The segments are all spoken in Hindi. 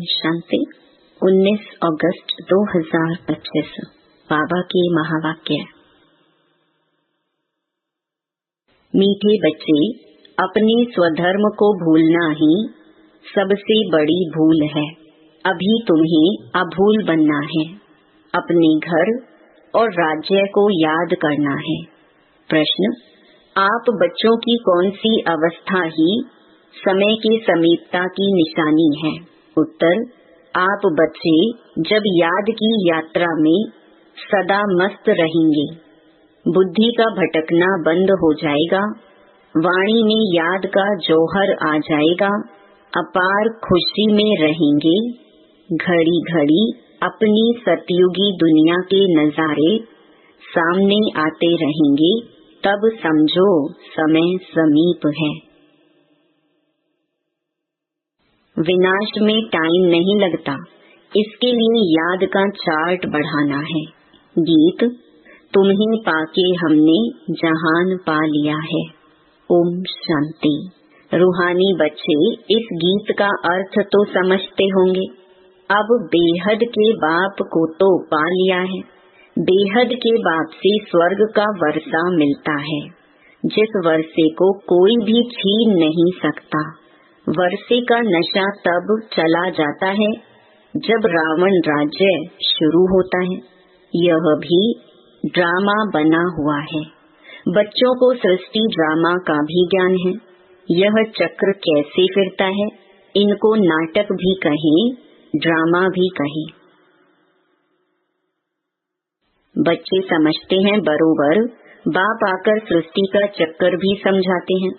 शांति। 19 अगस्त 2025 बाबा की महावाक्य। मीठे बच्चे, अपने स्वधर्म को भूलना ही सबसे बड़ी भूल है। अभी तुम्हें अभूल बनना है। अपने घर और राज्य को याद करना है। प्रश्न: आप बच्चों की कौन सी अवस्था ही समय की समीपता की निशानी है? उत्तर: आप बच्चे जब याद की यात्रा में सदा मस्त रहेंगे, बुद्धि का भटकना बंद हो जाएगा, वाणी में याद का जौहर आ जाएगा, अपार खुशी में रहेंगे, घड़ी घड़ी अपनी सतयुगी दुनिया के नजारे सामने आते रहेंगे, तब समझो समय समीप है। विनाश में टाइम नहीं लगता, इसके लिए याद का चार्ट बढ़ाना है। गीत: तुम्हें पाके हमने जहान पा लिया है। ओम शांति। रूहानी बच्चे इस गीत का अर्थ तो समझते होंगे। अब बेहद के बाप को तो पा लिया है। बेहद के बाप से स्वर्ग का वर्षा मिलता है, जिस वर्षे को कोई भी छीन नहीं सकता। वर्षे का नशा तब चला जाता है जब रावण राज्य शुरू होता है। यह भी ड्रामा बना हुआ है। बच्चों को सृष्टि ड्रामा का भी ज्ञान है। यह चक्र कैसे फिरता है, इनको नाटक भी कहें, ड्रामा भी कहें। बच्चे समझते हैं बरोबर, बाप आकर सृष्टि का चक्कर भी समझाते हैं।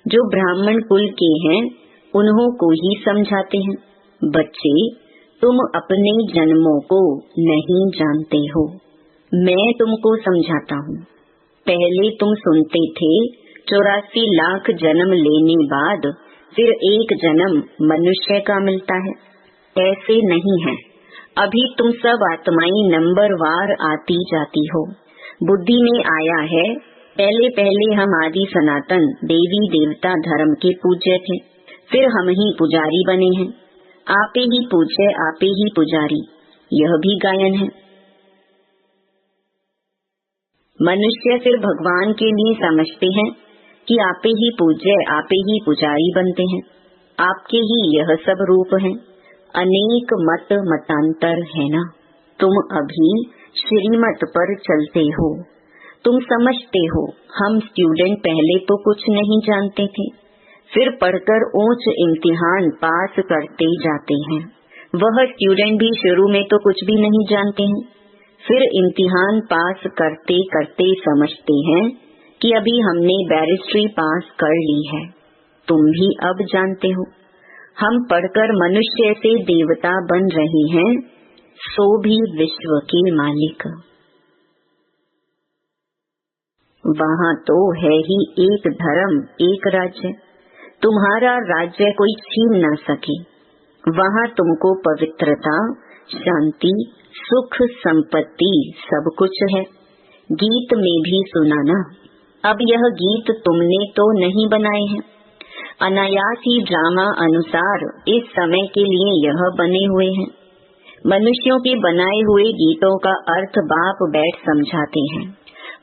जो ब्राह्मण कुल के हैं उन्हों को ही समझाते हैं। बच्चे, तुम अपने जन्मों को नहीं जानते हो, मैं तुमको समझाता हूँ। पहले तुम सुनते थे 84 लाख जन्म लेने बाद फिर एक जन्म मनुष्य का मिलता है। ऐसे नहीं है। अभी तुम सब आत्माएं नंबरवार आती जाती हो। बुद्धि में आया है, पहले पहले हम आदि सनातन देवी देवता धर्म के पूज्य थे, फिर हम ही पुजारी बने हैं। आपे ही पूज्य, आपे ही पुजारी, यह भी गायन है। मनुष्य फिर भगवान के लिए समझते हैं कि आपे ही पूज्य, आपे ही पुजारी बनते हैं। आपके ही यह सब रूप हैं। अनेक मत मतांतर है ना। तुम अभी श्रीमत पर चलते हो। तुम समझते हो हम स्टूडेंट पहले तो कुछ नहीं जानते थे, फिर पढ़कर ऊंच इम्तिहान पास करते जाते हैं। वह स्टूडेंट भी शुरू में तो कुछ भी नहीं जानते हैं, फिर इम्तिहान पास करते करते समझते हैं कि अभी हमने बैरिस्ट्री पास कर ली है। तुम भी अब जानते हो हम पढ़कर मनुष्य से देवता बन रहे हैं, सो भी विश्व के मालिक। वहाँ तो है ही एक धर्म, एक राज्य। तुम्हारा राज्य कोई छीन न सके। वहाँ तुमको पवित्रता, शांति, सुख, संपत्ति सब कुछ है। गीत में भी सुना ना। अब यह गीत तुमने तो नहीं बनाए हैं। अनायास ही ड्रामा अनुसार इस समय के लिए यह बने हुए हैं। मनुष्यों के बनाए हुए गीतों का अर्थ बाप बैठ समझाते हैं।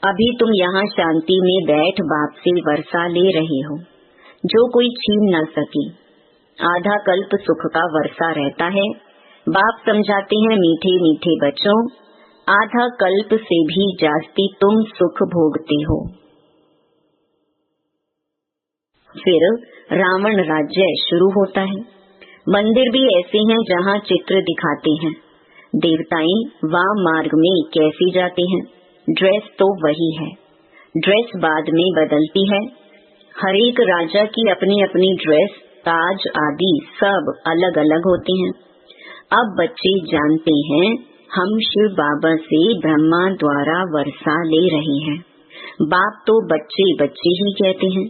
अभी तुम यहाँ शांति में बैठ बाप से वर्षा ले रहे हो, जो कोई छीन न सके। आधा कल्प सुख का वर्षा रहता है। बाप समझाते हैं, मीठे मीठे बच्चों, आधा कल्प से भी जास्ती तुम सुख भोगते हो। फिर रावण राज्य शुरू होता है। मंदिर भी ऐसे हैं जहाँ चित्र दिखाते हैं। देवताएं वाम मार्ग में कैसे जाते हैं, ड्रेस तो वही है। ड्रेस बाद में बदलती है। हर एक राजा की अपनी अपनी ड्रेस, ताज आदि सब अलग अलग होते हैं। अब बच्चे जानते हैं हम शिव बाबा से ब्रह्मा द्वारा वर्षा ले रहे हैं। बाप तो बच्चे बच्चे ही कहते हैं।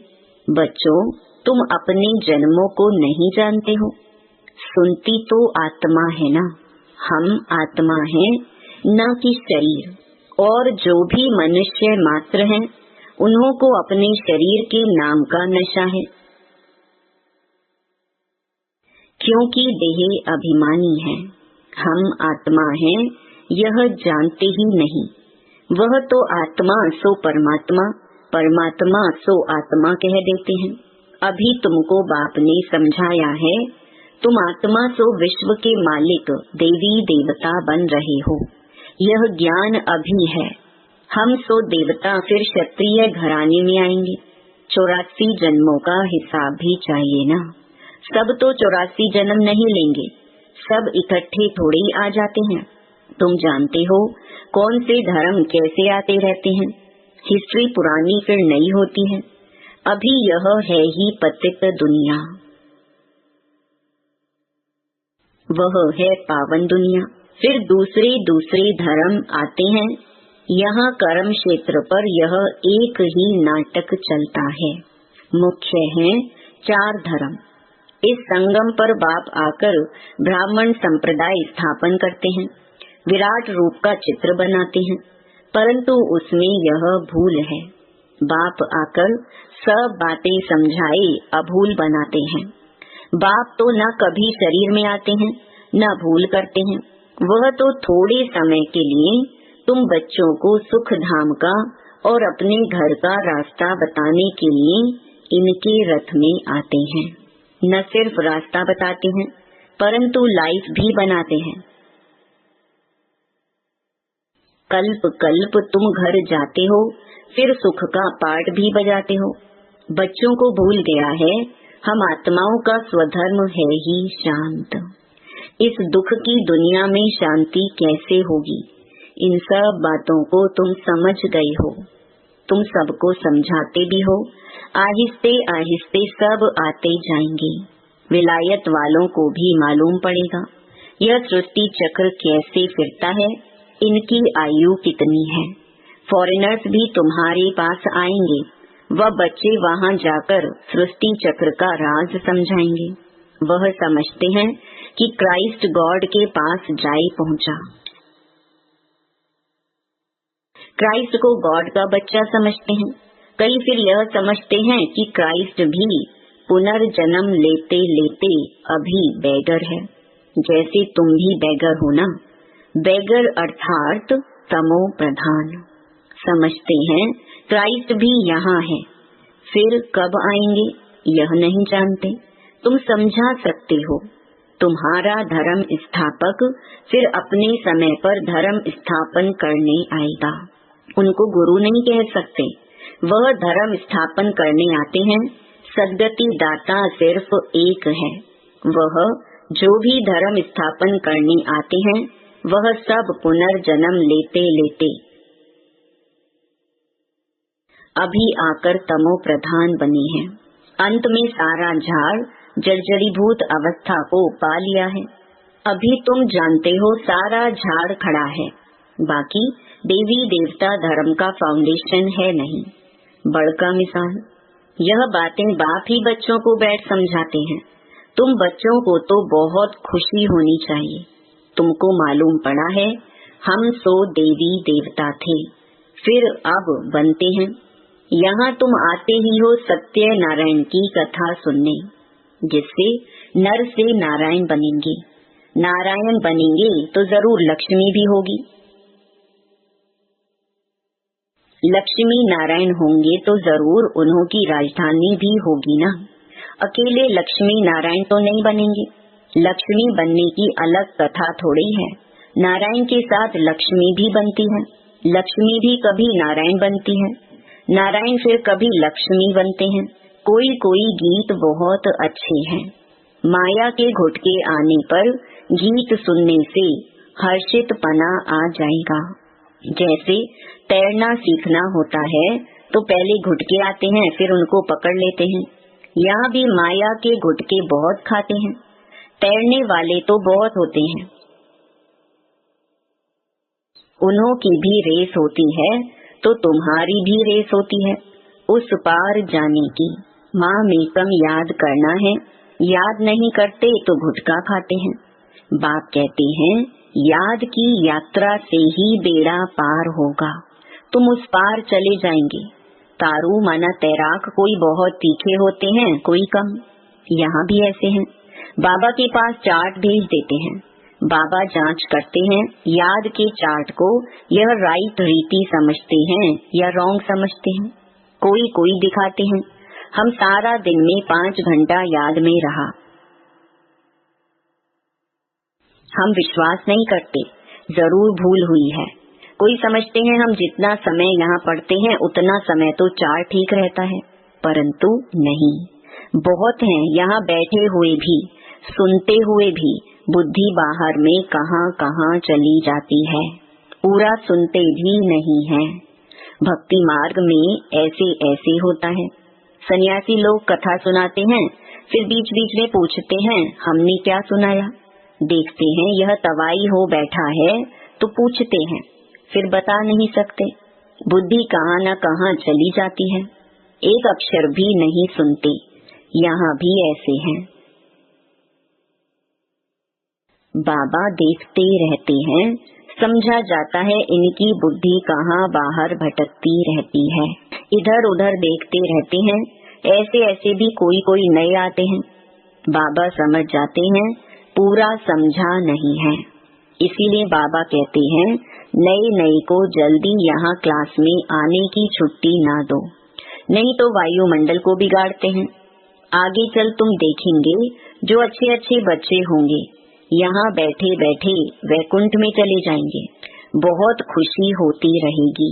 बच्चों, तुम अपने जन्मों को नहीं जानते हो। सुनती तो आत्मा है ना। हम आत्मा हैं, न कि शरीर। और जो भी मनुष्य मात्र हैं, उन्हों को अपने शरीर के नाम का नशा है। क्योंकि देह अभिमानी है। हम आत्मा हैं यह जानते ही नहीं। वह तो आत्मा सो परमात्मा, परमात्मा सो आत्मा कह देते हैं। अभी तुमको बाप ने समझाया है, तुम आत्मा सो विश्व के मालिक देवी देवता बन रहे हो। यह ज्ञान अभी है। हम सो देवता फिर क्षत्रिय घराने में आएंगे। 84 जन्मों का हिसाब भी चाहिए ना। सब तो 84 जन्म नहीं लेंगे, सब इकट्ठे थोड़े ही आ जाते हैं। तुम जानते हो कौन से धर्म कैसे आते रहते हैं। हिस्ट्री पुरानी फिर नई होती है। अभी यह है ही पतित दुनिया, वह है पावन दुनिया। फिर दूसरे दूसरे धर्म आते हैं। यहाँ कर्म क्षेत्र पर यह एक ही नाटक चलता है। मुख्य है 4 धर्म। इस संगम पर बाप आकर ब्राह्मण संप्रदाय स्थापन करते हैं, विराट रूप का चित्र बनाते हैं, परंतु उसमें यह भूल है। बाप आकर सब बातें समझाए अभूल बनाते हैं। बाप तो न कभी शरीर में आते हैं न भूल करते हैं। वह तो थोड़े समय के लिए तुम बच्चों को सुख धाम का और अपने घर का रास्ता बताने के लिए इनके रथ में आते हैं। न सिर्फ रास्ता बताते हैं परंतु लाइफ भी बनाते हैं। कल्प कल्प तुम घर जाते हो, फिर सुख का पाठ भी बजाते हो। बच्चों को भूल गया है हम आत्माओं का स्वधर्म है ही शांत। इस दुख की दुनिया में शांति कैसे होगी, इन सब बातों को तुम समझ गए हो। तुम सबको समझाते भी हो। आहिस्ते आहिस्ते सब आते जाएंगे। विलायत वालों को भी मालूम पड़ेगा यह सृष्टि चक्र कैसे फिरता है, इनकी आयु कितनी है। फॉरेनर्स भी तुम्हारे पास आएंगे। वह बच्चे वहाँ जाकर सृष्टि चक्र का राज समझाएंगे। वह समझते हैं कि क्राइस्ट गॉड के पास जाए पहुँचा। क्राइस्ट को गॉड का बच्चा समझते हैं। कई फिर यह समझते हैं कि क्राइस्ट भी पुनर्जन्म लेते लेते अभी बेगर है, जैसे तुम भी बेगर हो ना। बेगर अर्थात तमो प्रधान। समझते हैं क्राइस्ट भी यहाँ है, फिर कब आएंगे यह नहीं जानते। तुम समझा सकते हो। तुम्हारा धर्म स्थापक फिर अपने समय पर धर्म स्थापन करने आएगा। उनको गुरु नहीं कह सकते, वह धर्म स्थापन करने आते हैं। सद्गति दाता सिर्फ एक है। वह जो भी धर्म स्थापन करने आते हैं वह सब पुनर्जन्म लेते लेते अभी आकर तमो प्रधान बने हैं। अंत में सारा झाड़ जर्जरीभूत अवस्था को पा लिया है। अभी तुम जानते हो सारा झाड़ खड़ा है, बाकी देवी देवता धर्म का फाउंडेशन है नहीं। बड़का मिसाल, यह बातें बाप ही बच्चों को बैठ समझाते हैं। तुम बच्चों को तो बहुत खुशी होनी चाहिए। तुमको मालूम पड़ा है हम सो देवी देवता थे, फिर अब बनते हैं। यहाँ तुम आते ही हो सत्य नारायण की कथा सुनने, जिससे नर से नारायण बनेंगे। नारायण बनेंगे तो जरूर लक्ष्मी भी होगी। लक्ष्मी नारायण होंगे तो जरूर उन्हों की राजधानी भी होगी ना। अकेले लक्ष्मी नारायण तो नहीं बनेंगे। लक्ष्मी बनने की अलग कथा थोड़ी है। नारायण के साथ लक्ष्मी भी बनती है, लक्ष्मी भी कभी नारायण बनती है, नारायण फिर कभी लक्ष्मी बनते हैं। कोई कोई गीत बहुत अच्छे हैं। माया के घुटके आने पर गीत सुनने से हर्षित पना आ जाएगा। जैसे तैरना सीखना होता है तो पहले घुटके आते हैं, फिर उनको पकड़ लेते हैं। यहाँ भी माया के घुटके बहुत खाते हैं। तैरने वाले तो बहुत होते हैं, उन्हों की भी रेस होती है तो तुम्हारी भी रेस होती है उस पार जाने की। माँ मेकम याद करना है, याद नहीं करते तो घुटका खाते हैं। बाप कहते हैं याद की यात्रा से ही बेड़ा पार होगा, तुम उस पार चले जाएंगे। तारू माना तैराक कोई बहुत तीखे होते हैं, कोई कम। यहाँ भी ऐसे हैं। बाबा के पास चार्ट भेज देते हैं। बाबा जांच करते हैं याद के चार्ट को यह राइट रीति समझते हैं या रॉन्ग समझते हैं। कोई दिखाते हैं हम सारा दिन में 5 घंटा याद में रहा। हम विश्वास नहीं करते, जरूर भूल हुई है। कोई समझते हैं हम जितना समय यहाँ पढ़ते हैं उतना समय तो चार्ट ठीक रहता है, परंतु नहीं। बहुत हैं यहाँ बैठे हुए भी, सुनते हुए भी बुद्धि बाहर में कहाँ कहाँ चली जाती है, पूरा सुनते भी नहीं है। भक्ति मार्ग में ऐसे ऐसे होता है। सन्यासी लोग कथा सुनाते हैं, फिर बीच बीच में पूछते हैं हमने क्या सुनाया। देखते हैं यह तवाई हो बैठा है तो पूछते हैं, फिर बता नहीं सकते। बुद्धि कहाँ न कहाँ चली जाती है, एक अक्षर भी नहीं सुनते। यहाँ भी ऐसे हैं। बाबा देखते रहते हैं, समझा जाता है इनकी बुद्धि कहाँ बाहर भटकती रहती है। इधर उधर देखते रहते हैं। ऐसे ऐसे भी कोई नए आते हैं। बाबा समझ जाते हैं, पूरा समझा नहीं है। इसीलिए बाबा कहते हैं नए को जल्दी यहाँ क्लास में आने की छुट्टी ना दो, नहीं तो वायुमंडल को बिगाड़ते हैं। आगे चल तुम देखेंगे जो अच्छे अच्छे बच्चे होंगे यहाँ बैठे बैठे वैकुंठ में चले जाएंगे। बहुत खुशी होती रहेगी।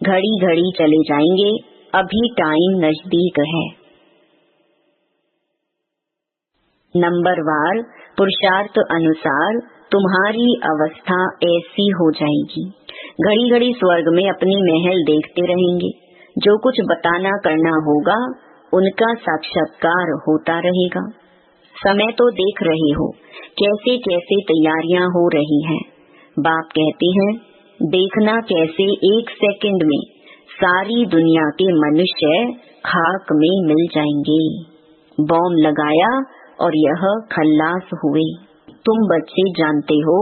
घड़ी घड़ी चले जाएंगे, अभी टाइम नजदीक है। नंबरवार पुरुषार्थ अनुसार तुम्हारी अवस्था ऐसी हो जाएगी। घड़ी घड़ी स्वर्ग में अपनी महल देखते रहेंगे। जो कुछ बताना करना होगा उनका साक्षात्कार होता रहेगा। समय तो देख रहे हो कैसे कैसे तैयारियां हो रही हैं। बाप कहते हैं देखना कैसे 1 सेकंड में सारी दुनिया के मनुष्य खाक में मिल जाएंगे। बॉम्ब लगाया और यह खल्लास हुए। तुम बच्चे जानते हो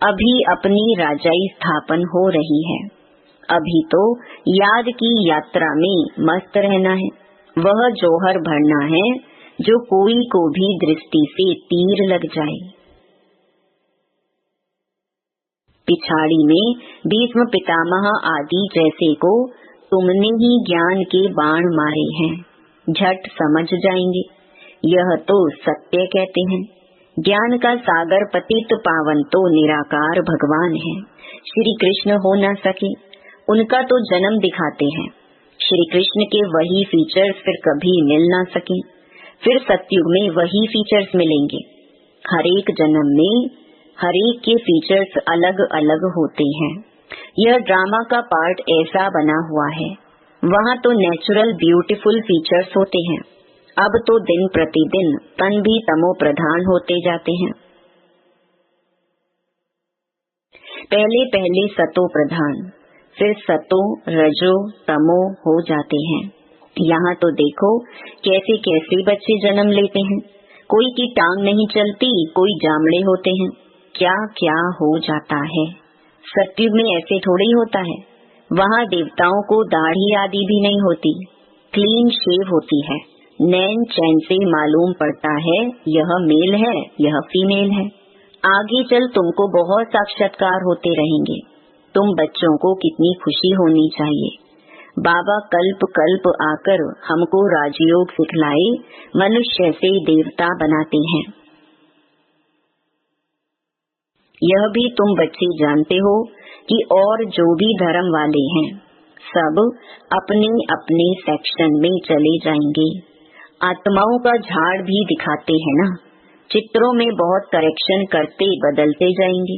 अभी अपनी राजाई स्थापन हो रही है। अभी तो याद की यात्रा में मस्त रहना है। वह जौहर भरना है जो कोई को भी दृष्टि से तीर लग जाए। पिछाड़ी में भीष्म पितामह आदि जैसे को तुमने ही ज्ञान के बाण मारे हैं, झट समझ जाएंगे। यह तो सत्य कहते हैं। ज्ञान का सागर पतित पावन तो निराकार भगवान है। श्री कृष्ण हो न सके, उनका तो जन्म दिखाते हैं। श्री कृष्ण के वही फीचर्स फिर कभी मिल ना सके, फिर सतयुग में वही फीचर्स मिलेंगे। हरेक जन्म में हरेक के फीचर्स अलग अलग होते हैं। यह ड्रामा का पार्ट ऐसा बना हुआ है। वहाँ तो नेचुरल ब्यूटीफुल फीचर्स होते हैं। अब तो दिन प्रतिदिन तन भी तमो प्रधान होते जाते हैं। पहले पहले सतो प्रधान, फिर सतो रजो तमो हो जाते हैं। यहाँ तो देखो कैसे कैसे बच्चे जन्म लेते हैं। कोई की टांग नहीं चलती, कोई जामड़े होते हैं। क्या क्या हो जाता है। सतयुग में ऐसे थोड़ी होता है। वहाँ देवताओं को दाढ़ी आदि भी नहीं होती, क्लीन शेव होती है। नैन चैन से मालूम पड़ता है यह मेल है यह फीमेल है। आगे चल तुमको बहुत साक्षात्कार होते रहेंगे। तुम बच्चों को कितनी खुशी होनी चाहिए। बाबा कल्प कल्प आकर हमको राजयोग सिखलाए, मनुष्य से देवता बनाते हैं। यह भी तुम बच्चे जानते हो कि और जो भी धर्म वाले हैं सब अपने अपने सेक्शन में चले जाएंगे। आत्माओं का झाड़ भी दिखाते हैं ना, चित्रों में बहुत करेक्शन करते बदलते जाएंगे।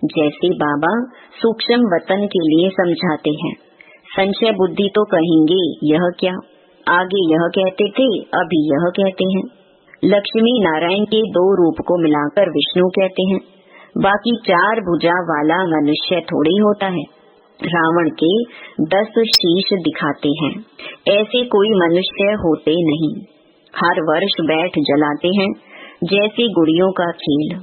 जैसे बाबा सूक्ष्म वतन के लिए समझाते हैं। संशय बुद्धि तो कहेंगे यह क्या, आगे यह कहते थे अभी यह कहते हैं। लक्ष्मी नारायण के 2 रूप को मिलाकर विष्णु कहते हैं। बाकी 4 भुजा वाला मनुष्य थोड़ी होता है। रावण के 10 शीश दिखाते हैं। ऐसे कोई मनुष्य होते नहीं। हर वर्ष बैठ जलाते हैं जैसे गुड़ियों का खेल।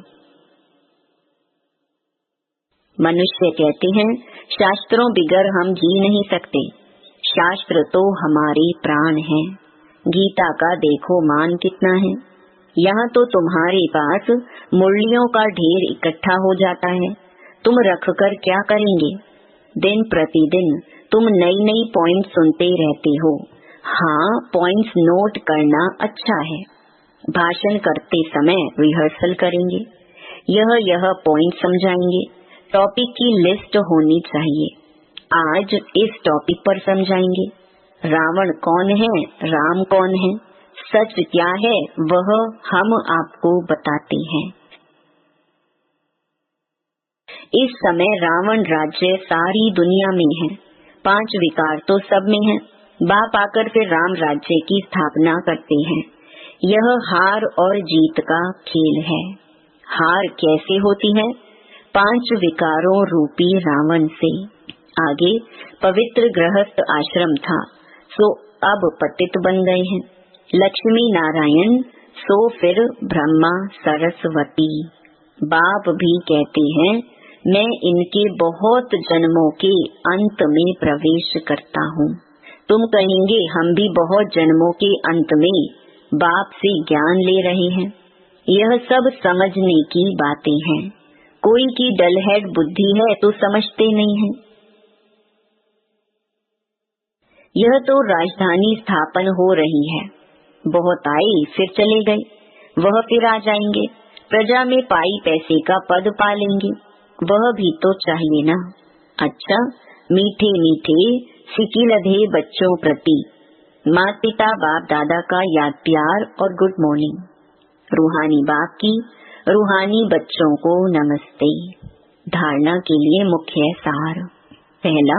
मनुष्य कहते हैं शास्त्रों बिगर हम जी नहीं सकते। शास्त्र तो हमारे प्राण हैं। गीता का देखो मान कितना है। यहाँ तो तुम्हारे पास मुरलियों का ढेर इकट्ठा हो जाता है, तुम रख कर क्या करेंगे? दिन प्रतिदिन तुम नई नई पॉइंट सुनते रहते हो। हाँ, पॉइंट्स नोट करना अच्छा है। भाषण करते समय रिहर्सल करेंगे, यह पॉइंट समझाएंगे। टॉपिक की लिस्ट होनी चाहिए। आज इस टॉपिक पर समझाएंगे। रावण कौन है, राम कौन है, सच क्या है, वह हम आपको बताते हैं। इस समय रावण राज्य सारी दुनिया में है, 5 विकार तो सब में है। बाप आकर फिर राम राज्य की स्थापना करते हैं। यह हार और जीत का खेल है। हार कैसे होती है? 5 विकारों रूपी रावण से। आगे पवित्र गृहस्थ आश्रम था, सो अब पतित बन गए हैं। लक्ष्मी नारायण, सो फिर ब्रह्मा सरस्वती। बाप भी कहते हैं, मैं इनके बहुत जन्मों के अंत में प्रवेश करता हूँ। तुम कहेंगे हम भी बहुत जन्मों के अंत में बाप से ज्ञान ले रहे हैं। यह सब समझने की बातें हैं। कोई की डलहेड बुद्धि है तो समझते नहीं है। यह तो राजधानी स्थापन हो रही है, बहुत आए फिर चले गए, वह फिर आ जाएंगे। प्रजा में पाई पैसे का पद पा लेंगे, वह भी तो चाहिए ना। अच्छा, मीठे मीठे सिकिलधे बच्चों प्रति माता पिता बाप दादा का याद प्यार और गुड मॉर्निंग। रूहानी बाप की रूहानी बच्चों को नमस्ते। धारणा के लिए मुख्य सार। पहला,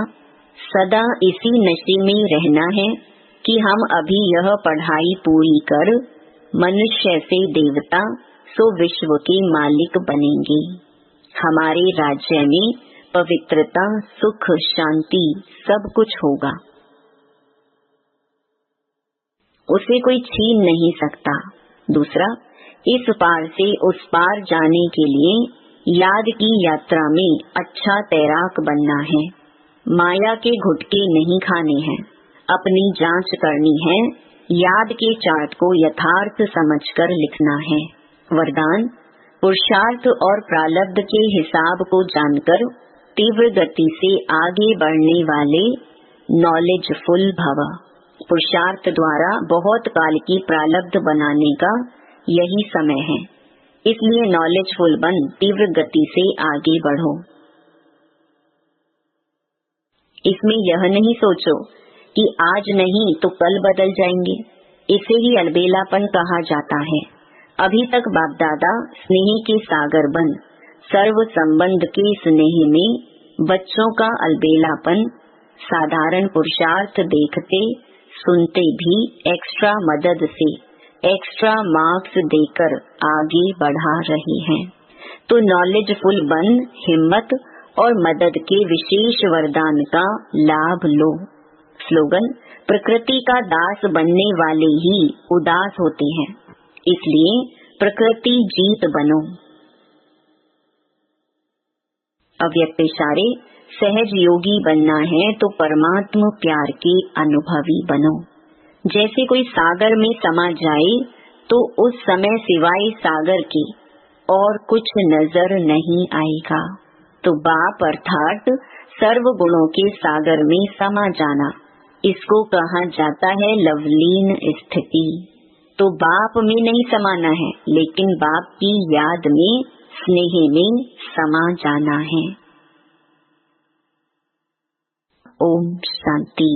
सदा इसी नशे में रहना है कि हम अभी यह पढ़ाई पूरी कर मनुष्य से देवता सो विश्व के मालिक बनेंगे। हमारे राज्य में पवित्रता, सुख, शांति सब कुछ होगा, उसे कोई छीन नहीं सकता। दूसरा, इस पार से उस पार जाने के लिए याद की यात्रा में अच्छा तैराक बनना है। माया के घुटके नहीं खाने हैं, अपनी जांच करनी है। याद के चार्ट को यथार्थ समझकर लिखना है। वरदान, पुरुषार्थ और प्रारब्ध के हिसाब को जानकर तीव्र गति से आगे बढ़ने वाले नॉलेजफुल भव। पुरुषार्थ द्वारा बहुत काल की प्रारब्ध बनाने का यही समय है, इसलिए नॉलेजफुल बन तीव्र गति से आगे बढ़ो। इसमें यह नहीं सोचो कि आज नहीं तो कल बदल जाएंगे, इसे ही अलबेलापन कहा जाता है। अभी तक बाप दादा स्नेह के सागर बन सर्व संबंध के स्नेह में बच्चों का अलबेलापन साधारण पुरुषार्थ देखते सुनते भी एक्स्ट्रा मदद से एक्स्ट्रा मार्क्स देकर आगे बढ़ा रहे हैं। तो नॉलेजफुल बन हिम्मत और मदद के विशेष वरदान का लाभ लो। स्लोगन, प्रकृति का दास बनने वाले ही उदास होते हैं, इसलिए प्रकृति जीत बनो। अव्यक्त इशारे, सहज योगी बनना है तो परमात्मा प्यार के अनुभवी बनो। जैसे कोई सागर में समा जाए तो उस समय सिवाय सागर के और कुछ नजर नहीं आएगा। तो बाप अर्थात सर्व गुणों के सागर में समा जाना, इसको कहा जाता है लवलीन स्थिति। तो बाप में नहीं समाना है, लेकिन बाप की याद में स्नेह में समा जाना है। ओम शांति।